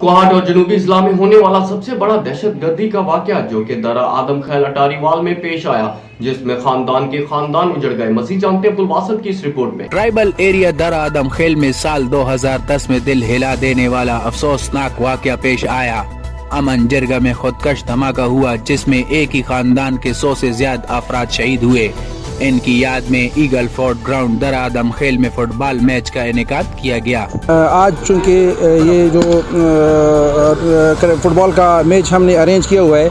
कोहाट और जनूबी इस्लाम में होने वाला सबसे बड़ा दहशत गर्दी का वाकया जो कि दरा आदम खैल अटारीवाल में पेश आया, जिसमें खानदान के खानदान उजड़ गए। मजीद जानते हैं अब्दुल बासित की इस रिपोर्ट में। ट्राइबल एरिया दरा आदम खेल में साल 2010 में दिल हिला देने वाला अफसोसनाक वाकया पेश आया। अमन जरगा में खुदकश धमाका हुआ जिसमें एक ही खानदान के 100 से ज्यादा अफराद शहीद हुए। इनकी याद में ईगल फोर्ट ग्राउंड दरा आदम खेल में फुटबॉल मैच का इनेकाद किया गया। आज चूँकि ये जो फुटबॉल का मैच हमने अरेंज किया हुआ है,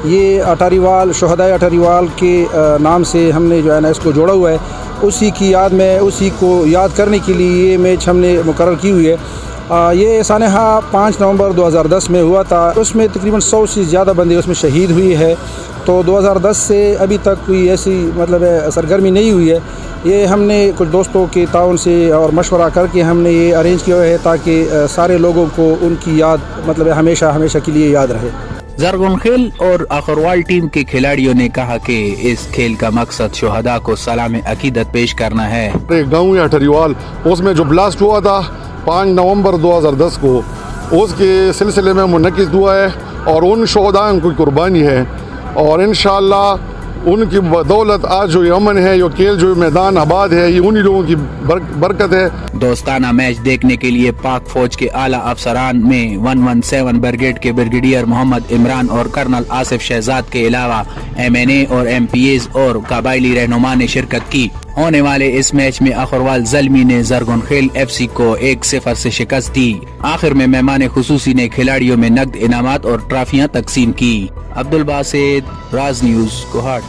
ये अटारीवाल शहदाए अटारीवाल के नाम से हमने जो है ना इसको जोड़ा हुआ है। उसी की याद में, उसी को याद करने के लिए ये मैच हमने मुकर्रर की हुई है। ये सानहा 5 नवंबर 2010 में हुआ था। उसमें तकरीबन 100 से ज़्यादा बंदे उसमें शहीद हुई है। तो 2010 से अभी तक कोई ऐसी सरगर्मी नहीं हुई है। ये हमने कुछ दोस्तों के ताउन से और मशवरा करके हमने ये अरेंज किया है ताकि सारे लोगों को उनकी याद हमेशा हमेशा के लिए याद रहे। जरगुन खेल और अखरवाल टीम के खिलाड़ियों ने कहा कि इस खेल का मकसद शोहदा को सलाम अकीदत पेश करना है। गाँव है अटारीवाल, उसमें जो ब्लास्ट हुआ था 5 नवंबर 2010 को, उसके सिलसिले में मुनक़िद हुआ है और उन शोहदाओं की कुर्बानी है और इंशाअल्लाह उनकी बदौलत आज जो ये अमन है, जो खेल जो मैदान आबाद है, ये उन्हीं लोगों की बरकत है। दोस्ताना मैच देखने के लिए पाक फौज के आला अफसरान में 117 ब्रिगेड के ब्रिगेडियर मोहम्मद इमरान और कर्नल आसिफ शहजाद के अलावा MNA और MPAs और कबायली रहनुमा ने शिरकत की। होने वाले इस मैच में अखरवाल ज़ल्मी ने जरगुन खेल FC को 1-0 से शिकस्त दी। आखिर में मेहमान खुसूसी ने खिलाड़ियों में नकद इनामात और ट्रॉफियां तकसीम की। अब्दुल बासित, राज न्यूज़, कोहाट।